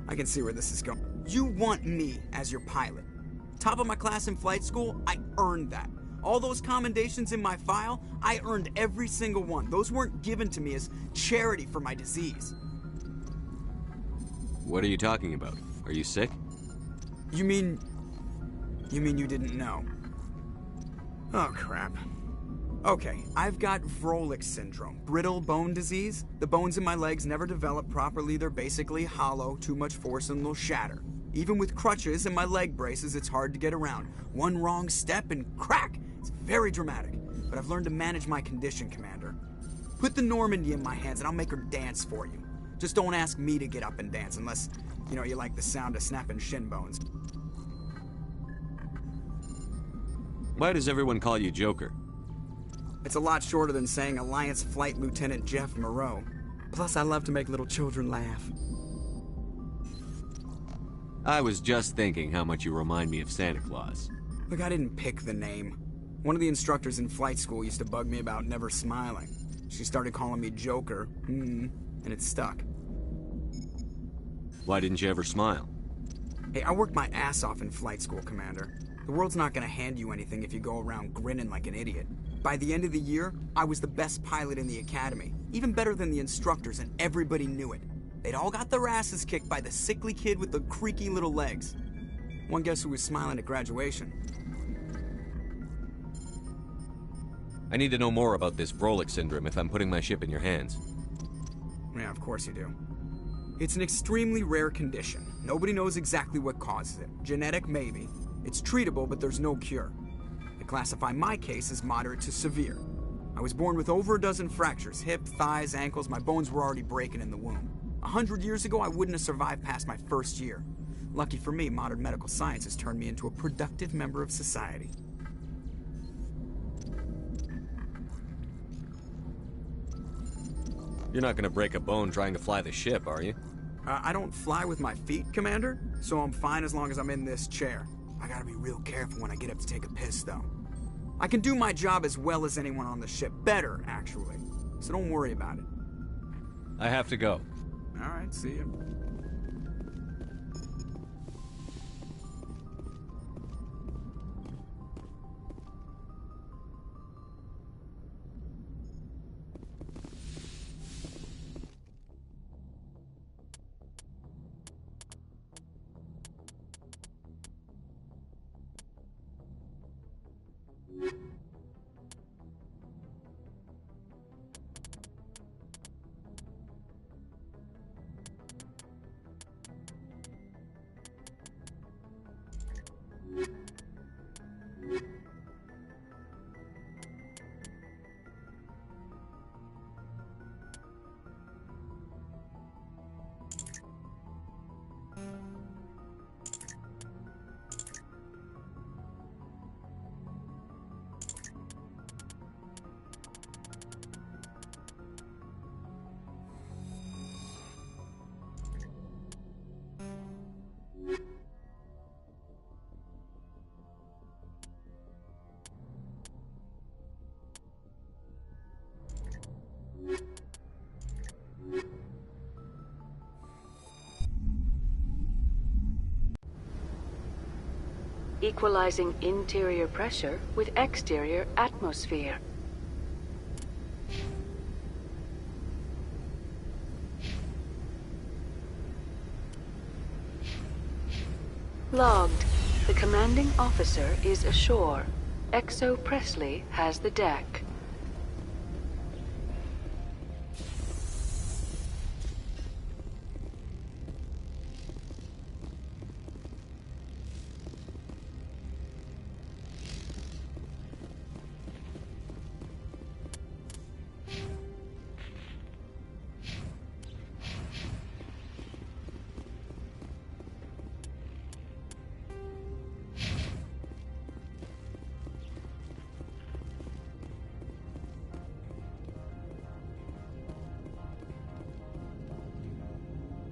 I can see where this is going. You want me as your pilot. Top of my class in flight school, I earned that. All those commendations in my file, I earned every single one. Those weren't given to me as charity for my disease. What are you talking about? Are you sick? You mean you didn't know? Oh, crap. Okay, I've got Vrolik syndrome, brittle bone disease. The bones in my legs never develop properly. They're basically hollow, too much force and they'll shatter. Even with crutches and my leg braces, it's hard to get around. One wrong step and crack! It's very dramatic. But I've learned to manage my condition, Commander. Put the Normandy in my hands and I'll make her dance for you. Just don't ask me to get up and dance unless, you like the sound of snapping shin bones. Why does everyone call you Joker? It's a lot shorter than saying Alliance Flight Lieutenant Jeff Moreau. Plus, I love to make little children laugh. I was just thinking how much you remind me of Santa Claus. Look, I didn't pick the name. One of the instructors in flight school used to bug me about never smiling. She started calling me Joker, and it stuck. Why didn't you ever smile? Hey, I worked my ass off in flight school, Commander. The world's not gonna hand you anything if you go around grinning like an idiot. By the end of the year, I was the best pilot in the academy. Even better than the instructors, and everybody knew it. They'd all got their asses kicked by the sickly kid with the creaky little legs. One guess who was smiling at graduation? I need to know more about this Vrolik syndrome if I'm putting my ship in your hands. Yeah, of course you do. It's an extremely rare condition. Nobody knows exactly what causes it. Genetic, maybe. It's treatable, but there's no cure. They classify my case as moderate to severe. I was born with over a dozen fractures, hip, thighs, ankles. My bones were already breaking in the womb. 100 years ago, I wouldn't have survived past my first year. Lucky for me, modern medical science has turned me into a productive member of society. You're not gonna break a bone trying to fly the ship, are you? I don't fly with my feet, Commander, so I'm fine as long as I'm in this chair. I gotta be real careful when I get up to take a piss, though. I can do my job as well as anyone on the ship. Better, actually. So don't worry about it. I have to go. All right, see you. Equalizing interior pressure with exterior atmosphere. Logged. The commanding officer is ashore. Exo Presley has the deck.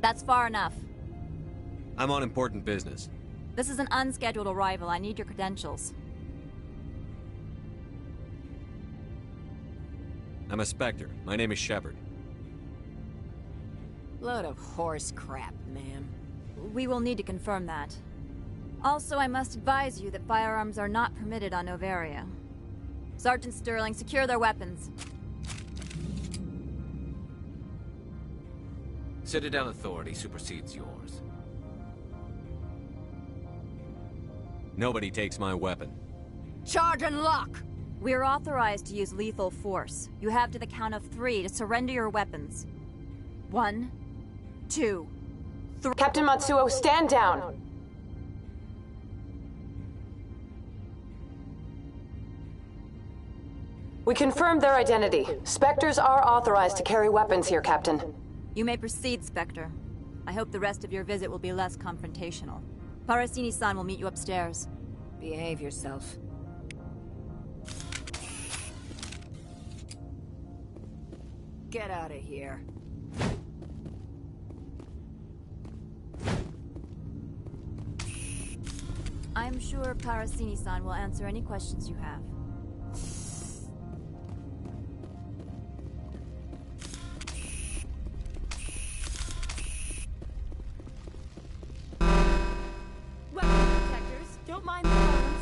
That's far enough. I'm on important business. This is an unscheduled arrival. I need your credentials. I'm a Spectre. My name is Shepard. Load of horse crap, ma'am. We will need to confirm that. Also, I must advise you that firearms are not permitted on Noveria. Sergeant Sterling, secure their weapons. Citadel authority supersedes yours. Nobody takes my weapon. Charge and lock! We are authorized to use lethal force. You have to the count of 3 to surrender your weapons. 1, 2, 3. Captain Matsuo, stand down! We confirmed their identity. Spectres are authorized to carry weapons here, Captain. You may proceed, Spectre. I hope the rest of your visit will be less confrontational. Parasini-san will meet you upstairs. Behave yourself. Get out of here. I'm sure Parasini-san will answer any questions you have. Don't mind the phones.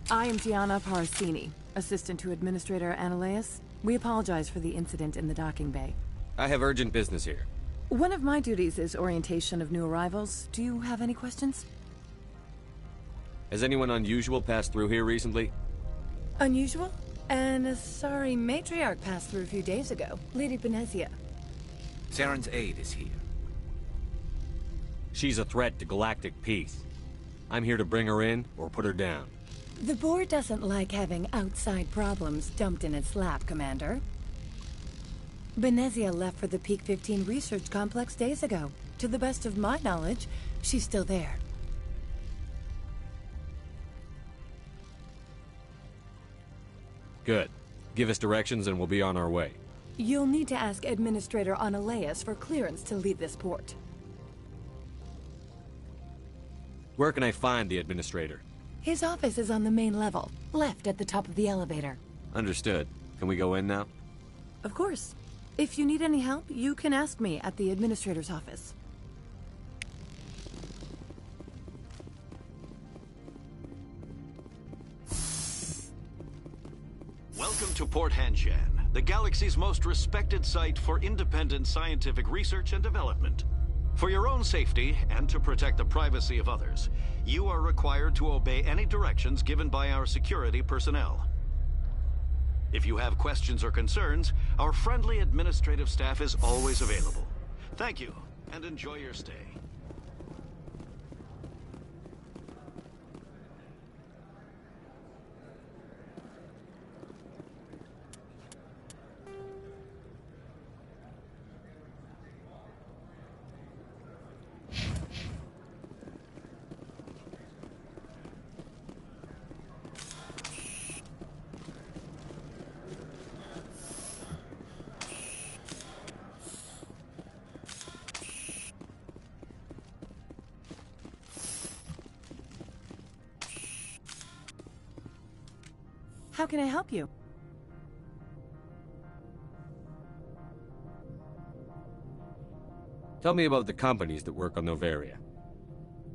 I am Gianna Parasini, assistant to Administrator Ananias. We apologize for the incident in the docking bay. I have urgent business here. One of my duties is orientation of new arrivals. Do you have any questions? Has anyone unusual passed through here recently? Unusual? And a sorry matriarch passed through a few days ago. Lady Benezia. Saren's aide is here. She's a threat to galactic peace. I'm here to bring her in or put her down. The board doesn't like having outside problems dumped in its lap, Commander. Benezia left for the Peak 15 research complex days ago. To the best of my knowledge, she's still there. Good. Give us directions and we'll be on our way. You'll need to ask Administrator Ananias for clearance to leave this port. Where can I find the Administrator? His office is on the main level, left at the top of the elevator. Understood. Can we go in now? Of course. If you need any help, you can ask me at the Administrator's office. Welcome to Port Hanshan, the galaxy's most respected site for independent scientific research and development. For your own safety, and to protect the privacy of others, you are required to obey any directions given by our security personnel. If you have questions or concerns, our friendly administrative staff is always available. Thank you, and enjoy your stay. How can I help you? Tell me about the companies that work on Noveria.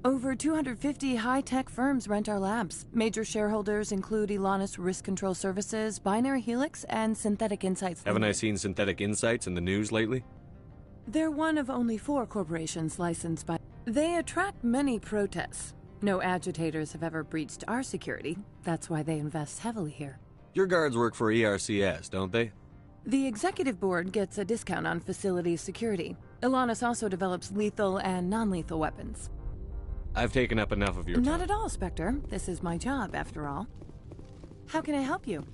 Over 250 high-tech firms rent our labs. Major shareholders include Elanus Risk Control Services, Binary Helix, and Synthetic Insights. Haven't I seen Synthetic Insights in the news lately? They're one of only 4 corporations licensed by... They attract many protests. No agitators have ever breached our security. That's why they invest heavily here. Your guards work for ERCS, don't they? The executive board gets a discount on facility security. Ilanis also develops lethal and non-lethal weapons. I've taken up enough of your time. Not at all, Spectre. This is my job, after all. How can I help you?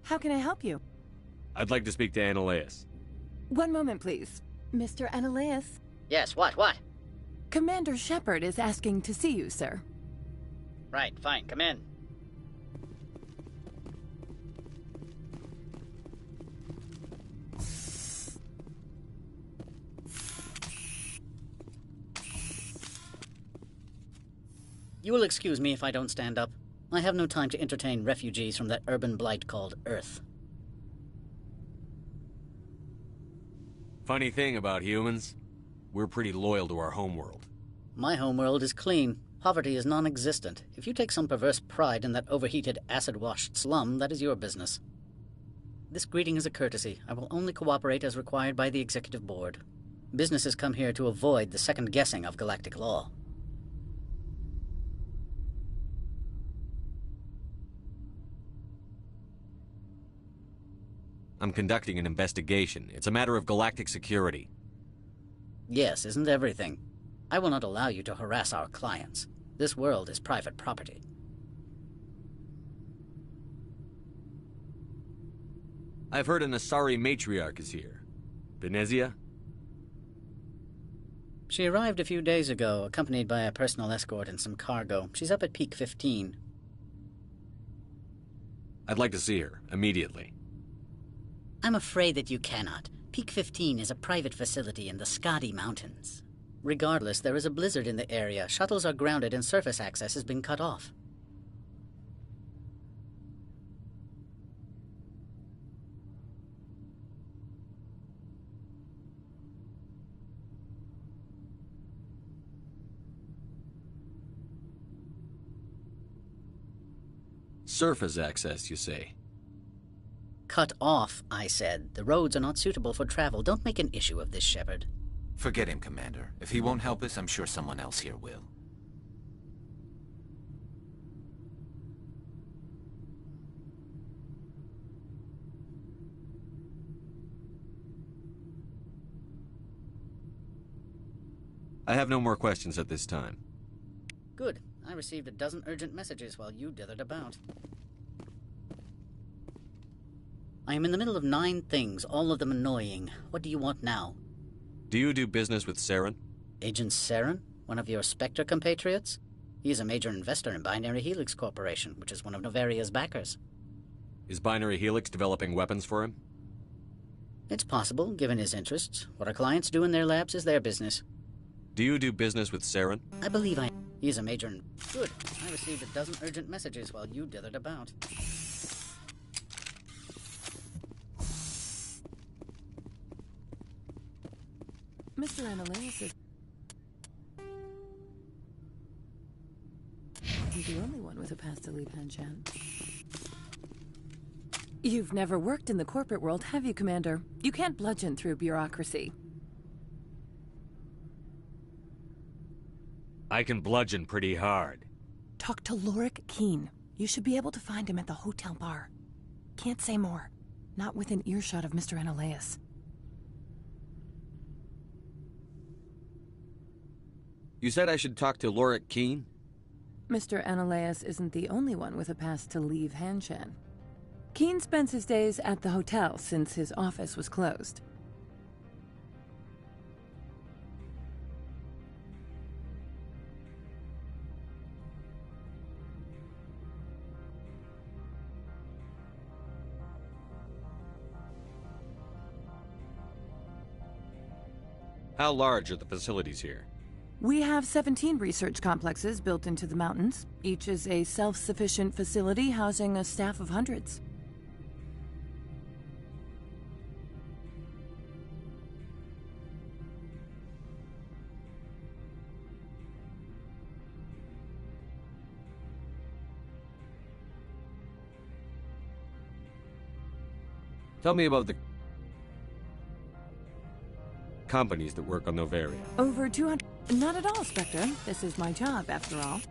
How can I help you? I'd like to speak to Annaleus. One moment, please. Mr. Annaleus? Yes, what? Commander Shepard is asking to see you, sir. Right, fine, come in. You will excuse me if I don't stand up. I have no time to entertain refugees from that urban blight called Earth. Funny thing about humans, we're pretty loyal to our homeworld. My homeworld is clean. Poverty is non-existent. If you take some perverse pride in that overheated, acid-washed slum, that is your business. This greeting is a courtesy. I will only cooperate as required by the Executive Board. Businesses come here to avoid the second-guessing of galactic law. I'm conducting an investigation. It's a matter of galactic security. Yes, isn't everything? I will not allow you to harass our clients. This world is private property. I've heard an Asari matriarch is here. Benezia? She arrived a few days ago, accompanied by a personal escort and some cargo. She's up at Peak 15. I'd like to see her, immediately. I'm afraid that you cannot. Peak 15 is a private facility in the Skadi Mountains. Regardless, there is a blizzard in the area. Shuttles are grounded and surface access has been cut off. Surface access, you say? Cut off, I said. The roads are not suitable for travel. Don't make an issue of this, Shepard. Forget him, Commander. If he won't help us, I'm sure someone else here will. I have no more questions at this time. Good. I received a dozen urgent messages while you dithered about. I am in the middle of 9 things, all of them annoying. What do you want now? Do you do business with Saren? Agent Saren? One of your Spectre compatriots? He is a major investor in Binary Helix Corporation, which is one of Novaria's backers. Is Binary Helix developing weapons for him? It's possible, given his interests. What our clients do in their labs is their business. Do you do business with Saren? I believe I... He is a major... Good. I received a dozen urgent messages while you dithered about. Mr. Annaleus is... He's the only one with a pass to leave Hanshan. You've never worked in the corporate world, have you, Commander? You can't bludgeon through bureaucracy. I can bludgeon pretty hard. Talk to Lorik Keen. You should be able to find him at the hotel bar. Can't say more. Not within earshot of Mr. Annaleus. You said I should talk to Lorik Keen? Mr. Annaleus isn't the only one with a pass to leave Hanshan. Keen spends his days at the hotel since his office was closed. How large are the facilities here? We have 17 research complexes built into the mountains. Each is a self-sufficient facility housing a staff of hundreds. Tell me about the companies that work on Noveria. Over 200... Not at all, Spectre. This is my job, after all.